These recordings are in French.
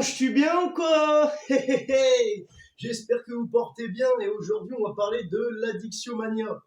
Mange-tu bien ou quoi? J'espère que vous portez bien et aujourd'hui on va parler de l'Addictiomania.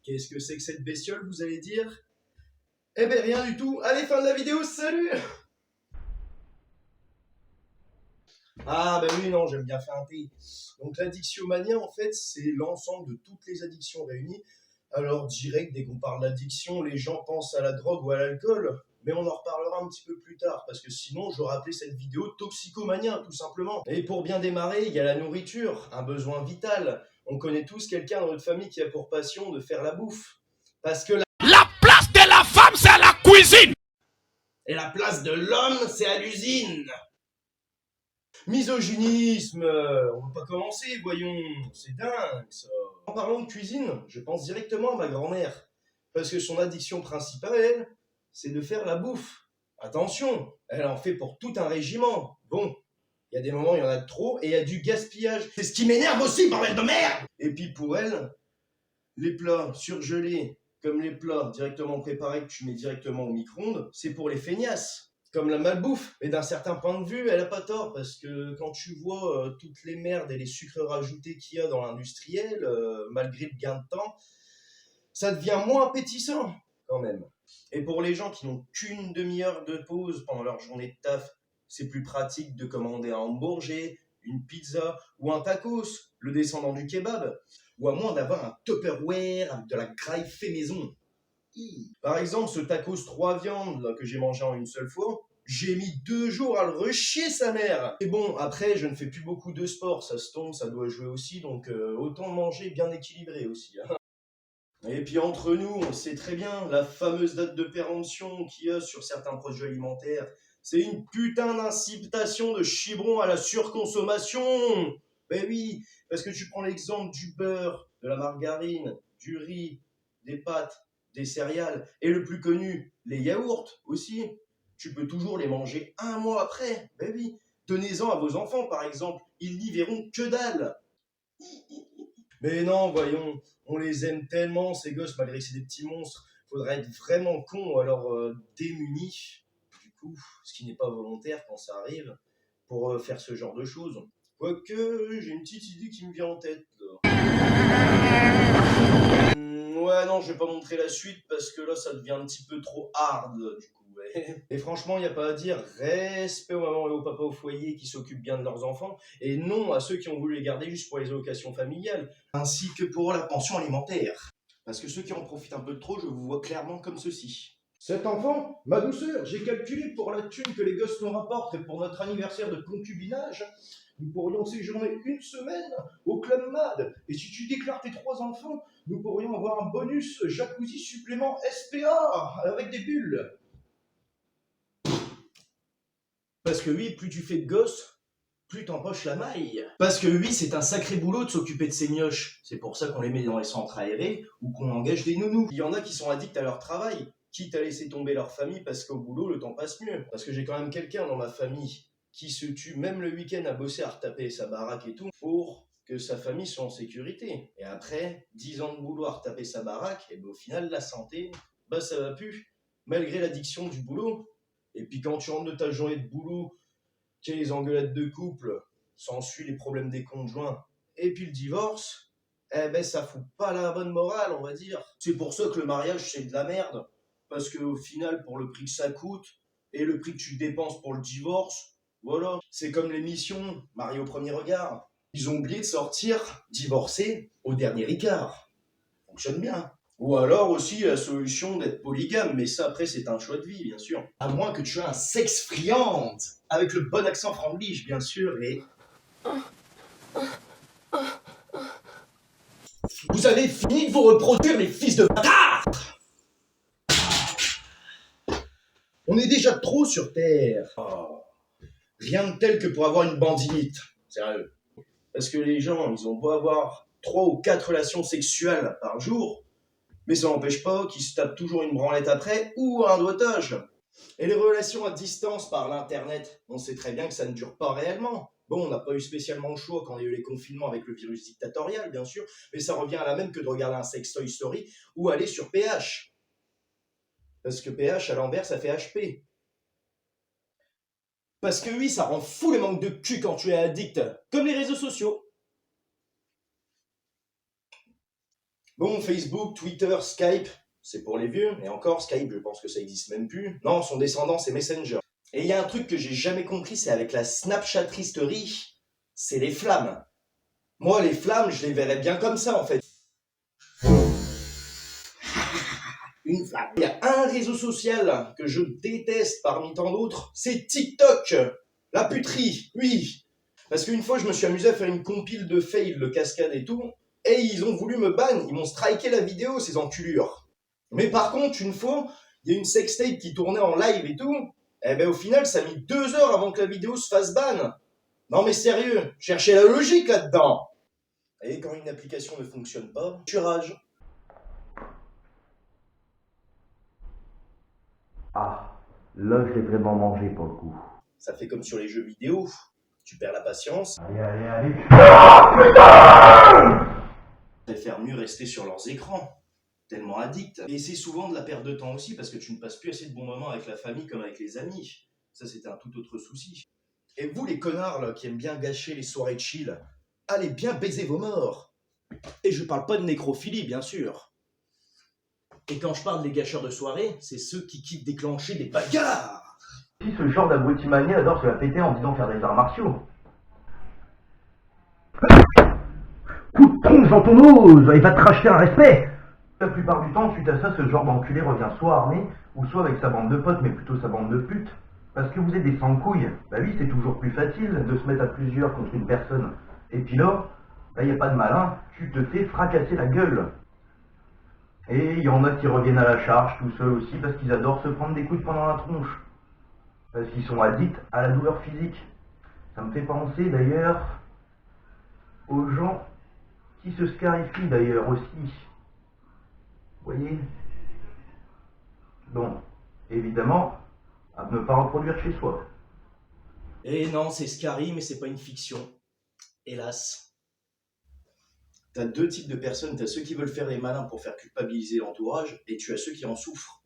Qu'est-ce que c'est que cette bestiole, vous allez dire? Eh ben rien du tout. Allez, fin de la vidéo, salut! Ah bah oui, non, j'aime bien faire un thé. Donc l'Addictiomania, en fait, c'est l'ensemble de toutes les addictions réunies. Alors direct, dès qu'on parle d'addiction, les gens pensent à la drogue ou à l'alcool. Mais on en reparlera un petit peu plus tard, parce que sinon j'aurais appelé cette vidéo Toxicomania, tout simplement. Et pour bien démarrer, il y a la nourriture, un besoin vital. On connaît tous quelqu'un dans notre famille qui a pour passion de faire la bouffe. Parce que La place de la femme, c'est à la cuisine. Et la place de l'homme, c'est à l'usine. Misogynisme, on va pas commencer, voyons, c'est dingue ça. En parlant de cuisine, je pense directement à ma grand-mère, parce que son addiction principale, elle, c'est de faire la bouffe. Attention, elle en fait pour tout un régiment. Bon, il y a des moments, il y en a de trop, et il y a du gaspillage. C'est ce qui m'énerve aussi, bordel de merde. Et puis pour elle, les plats surgelés, comme les plats directement préparés que tu mets directement au micro-ondes, c'est pour les feignasses. Comme la malbouffe. Et d'un certain point de vue, elle a pas tort, parce que quand tu vois toutes les merdes et les sucres rajoutés qu'il y a dans l'industriel, malgré le gain de temps, ça devient moins appétissant, quand même. Et pour les gens qui n'ont qu'une demi-heure de pause pendant leur journée de taf, c'est plus pratique de commander un hamburger, une pizza ou un tacos, le descendant du kebab, ou à moins d'avoir un Tupperware avec de la graille fait maison. Par exemple, ce tacos 3 viandes là, que j'ai mangé en une seule fois, j'ai mis 2 jours à le rechier sa mère. Et bon, après, je ne fais plus beaucoup de sport, ça se tombe, ça doit jouer aussi, donc autant manger bien équilibré aussi. Hein. Et puis entre nous, on sait très bien, la fameuse date de péremption qu'il y a sur certains produits alimentaires, c'est une putain d'incitation de chibron à la surconsommation. Ben oui, parce que tu prends l'exemple du beurre, de la margarine, du riz, des pâtes, des céréales, et le plus connu, les yaourts aussi. Tu peux toujours les manger un mois après. Ben oui, donnez-en à vos enfants par exemple, ils n'y verront que dalle. Mais non, voyons, on les aime tellement ces gosses malgré que c'est des petits monstres. Faudrait être vraiment con ou alors démuni, du coup, ce qui n'est pas volontaire quand ça arrive, pour faire ce genre de choses. Quoique, j'ai une petite idée qui me vient en tête là. Ouais, non, je vais pas montrer la suite parce que là, ça devient un petit peu trop hard, du coup. Ouais. Et franchement, il n'y a pas à dire. Respect aux mamans et aux papas au foyer qui s'occupent bien de leurs enfants, et non à ceux qui ont voulu les garder juste pour les allocations familiales, ainsi que pour la pension alimentaire. Parce que ceux qui en profitent un peu trop, je vous vois clairement comme ceci. Cet enfant, ma douceur, j'ai calculé pour la thune que les gosses nous rapportent et pour notre anniversaire de concubinage, nous pourrions séjourner une semaine au Club Mad. Et si tu déclares tes 3 enfants, nous pourrions avoir un bonus jacuzzi supplément SPA avec des bulles. Parce que oui, plus tu fais de gosses, plus t'empoches la maille. Parce que oui, c'est un sacré boulot de s'occuper de ces mioches. C'est pour ça qu'on les met dans les centres aérés ou qu'on engage des nounous. Il y en a qui sont addicts à leur travail, quitte à laisser tomber leur famille parce qu'au boulot, le temps passe mieux. Parce que j'ai quand même quelqu'un dans ma famille qui se tue même le week-end à bosser, à retaper sa baraque et tout, pour que sa famille soit en sécurité. Et après, 10 ans de boulot à retaper sa baraque, et ben au final, la santé, bah ça va plus. Malgré l'addiction du boulot. Et puis quand tu rentres de ta journée de boulot, qu'il y a les engueulades de couple, s'ensuit les problèmes des conjoints, et puis le divorce, eh ben ça fout pas la bonne morale, on va dire. C'est pour ça que le mariage, c'est de la merde. Parce qu'au final, pour le prix que ça coûte, et le prix que tu dépenses pour le divorce, voilà. C'est comme l'émission Marie au premier regard. Ils ont oublié de sortir divorcés au dernier Ricard. Fonctionne bien. Ou alors aussi la solution d'être polygame, mais ça après c'est un choix de vie bien sûr. À moins que tu aies un sexe friand, avec le bon accent franglish bien sûr, et... Vous avez fini de vous reproduire les fils de bâtard. On est déjà trop sur Terre. Oh. Rien de tel que pour avoir une bandinite, sérieux. Parce que les gens, ils ont beau avoir 3 ou 4 relations sexuelles par jour, mais ça n'empêche pas qu'ils se tapent toujours une branlette après ou un doigtage. Et les relations à distance par l'internet, on sait très bien que ça ne dure pas réellement. Bon, on n'a pas eu spécialement le choix quand il y a eu les confinements avec le virus dictatorial, bien sûr, mais ça revient à la même que de regarder un Sextoy Story ou aller sur PH. Parce que PH à l'envers, ça fait HP. Parce que oui, ça rend fou les manques de cul quand tu es addict, comme les réseaux sociaux. Bon, Facebook, Twitter, Skype, c'est pour les vieux, et encore, Skype, je pense que ça existe même plus. Non, son descendant, c'est Messenger. Et il y a un truc que j'ai jamais compris, c'est avec la Snapchatristerie, c'est les flammes. Moi, les flammes, je les verrais bien comme ça, en fait. Une flamme. Il y a un réseau social que je déteste parmi tant d'autres, c'est TikTok. La puterie, oui. Parce qu'une fois, je me suis amusé à faire une compile de fails, de cascades et tout, et ils ont voulu me ban, ils m'ont striké la vidéo, ces enculures. Mais par contre, une fois, il y a une sextape qui tournait en live et tout, et ben au final, ça a mis 2 heures avant que la vidéo se fasse ban. Non mais sérieux, cherchez la logique là-dedans. Et quand une application ne fonctionne pas, tu rages. Ah, là je l'ai vraiment mangé pour le coup. Ça fait comme sur les jeux vidéo, tu perds la patience. Allez, allez, allez. Ils préfèrent mieux rester sur leurs écrans, tellement addicts. Et c'est souvent de la perte de temps aussi, parce que tu ne passes plus assez de bons moments avec la famille comme avec les amis. Ça, c'était un tout autre souci. Et vous, les connards là, qui aiment bien gâcher les soirées de chill, allez bien baiser vos morts. Et je parle pas de nécrophilie, bien sûr. Et quand je parle des gâcheurs de soirée, c'est ceux qui kiffent déclencher des bagarres. Si ce genre d'abrutimanier adore se la péter en disant faire des arts martiaux. Coup de tronche dans ton nose, il va te racheter un respect. La plupart du temps, suite à ça, ce genre d'enculé revient soit armé, ou soit avec sa bande de potes, mais plutôt sa bande de putes. Parce que vous êtes des sans-couilles. Bah oui, c'est toujours plus facile de se mettre à plusieurs contre une personne. Et puis là, y a pas de malin, tu te fais fracasser la gueule. Et il y en a qui reviennent à la charge tout seuls aussi parce qu'ils adorent se prendre des coups de poing dans la tronche. Parce qu'ils sont addicts à la douleur physique. Ça me fait penser d'ailleurs aux gens qui se scarifient d'ailleurs aussi. Vous voyez? Bon, évidemment, à ne pas reproduire chez soi. Et non, c'est Scary, mais c'est pas une fiction. Hélas. T'as 2 types de personnes, t'as ceux qui veulent faire les malins pour faire culpabiliser l'entourage, et tu as ceux qui en souffrent.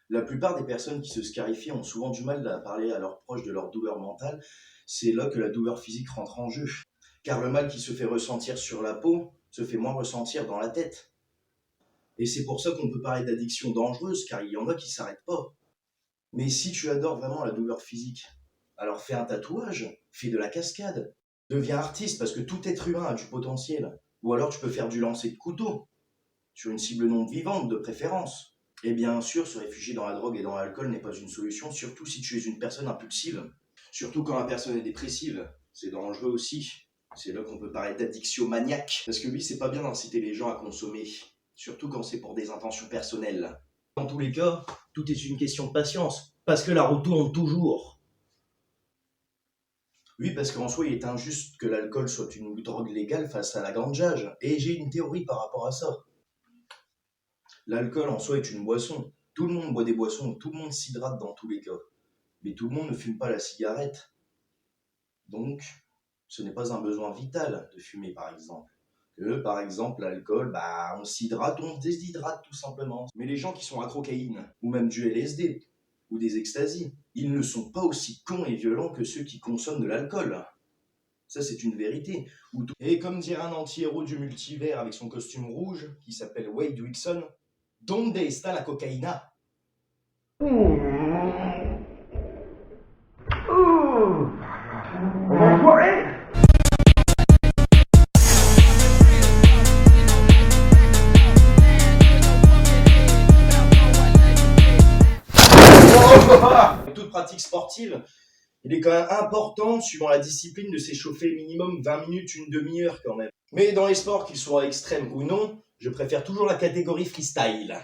La plupart des personnes qui se scarifient ont souvent du mal à parler à leurs proches de leur douleur mentale, c'est là que la douleur physique rentre en jeu. Car le mal qui se fait ressentir sur la peau se fait moins ressentir dans la tête. Et c'est pour ça qu'on peut parler d'addiction dangereuse, car il y en a qui s'arrêtent pas. Mais si tu adores vraiment la douleur physique, alors fais un tatouage, fais de la cascade, deviens artiste parce que tout être humain a du potentiel. Ou alors tu peux faire du lancer de couteau, sur une cible non vivante de préférence. Et bien sûr, se réfugier dans la drogue et dans l'alcool n'est pas une solution, surtout si tu es une personne impulsive. Surtout quand la personne est dépressive, c'est dangereux aussi. C'est là qu'on peut parler d'addiction maniaque. Parce que oui, c'est pas bien d'inciter les gens à consommer, surtout quand c'est pour des intentions personnelles. Dans tous les cas, tout est une question de patience, parce que la roue tourne toujours. Oui, parce qu'en soi, il est injuste que l'alcool soit une drogue légale face à la ganjage, et j'ai une théorie par rapport à ça. L'alcool en soi est une boisson. Tout le monde boit des boissons, tout le monde s'hydrate dans tous les cas. Mais tout le monde ne fume pas la cigarette. Donc, ce n'est pas un besoin vital de fumer, par exemple. Par exemple, l'alcool, on s'hydrate, on se déshydrate tout simplement. Mais les gens qui sont à cocaïne, ou même du LSD, ou des extasies, ils ne sont pas aussi cons et violents que ceux qui consomment de l'alcool. Ça, c'est une vérité. Et comme dirait un anti-héros du multivers avec son costume rouge, qui s'appelle Wade Wilson, Donde está la cocaïna? Enfoiré! Toute pratique sportive, il est quand même important, suivant la discipline, de s'échauffer minimum 20 minutes, une demi-heure quand même. Mais dans les sports, qu'ils soient extrêmes ou non, je préfère toujours la catégorie freestyle.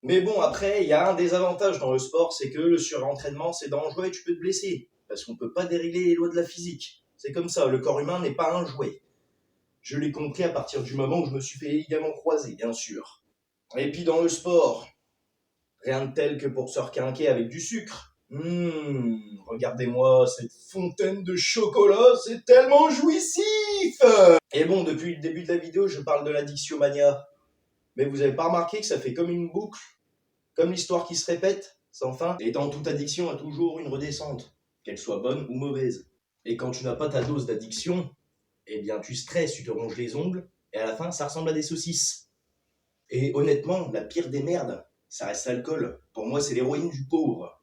Mais bon, après, il y a un désavantage dans le sport, c'est que le surentraînement, c'est dangereux et tu peux te blesser. Parce qu'on peut pas dérégler les lois de la physique. C'est comme ça, le corps humain n'est pas un jouet. Je l'ai compris à partir du moment où je me suis fait les ligaments croisés, bien sûr. Et puis dans le sport, rien de tel que pour se requinquer avec du sucre. Regardez-moi cette fontaine de chocolat, c'est tellement jouissif! Et bon, depuis le début de la vidéo, je parle de l'addiction mania. Mais vous avez pas remarqué que ça fait comme une boucle? Comme l'histoire qui se répète? sans fin. Et dans toute addiction a toujours une redescente, qu'elle soit bonne ou mauvaise. Et quand tu n'as pas ta dose d'addiction, eh bien tu stresses, tu te ronges les ongles, et à la fin ça ressemble à des saucisses. Et honnêtement, la pire des merdes, ça reste l'alcool. Pour moi, c'est l'héroïne du pauvre.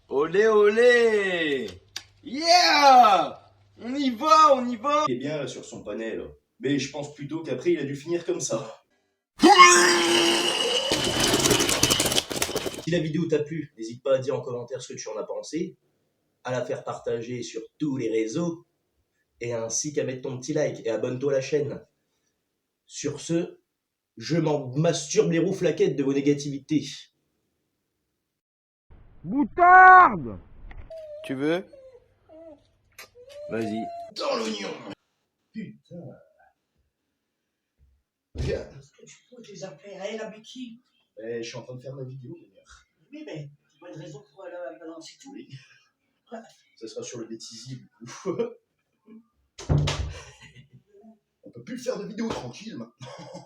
Olé olé! Yeah! On y va, on y va! Il est bien là sur son panel, mais je pense plutôt qu'après il a dû finir comme ça. Si la vidéo t'a plu, n'hésite pas à dire en commentaire ce que tu en as pensé, à la faire partager sur tous les réseaux, et ainsi qu'à mettre ton petit like et abonne-toi à la chaîne. Sur ce, je m'en masturbe les roues flaquettes de vos négativités. Boutarde! Tu veux? Vas-y. Dans l'oignon. Putain. Regarde. Tu peux les appeler à elle avec qui? Je suis en train de faire ma vidéo d'ailleurs. Oui, mais tu vois une raison pour la balancer tout. Oui. Ça sera sur le bêtisier du coup. On peut plus faire de vidéo tranquille maintenant.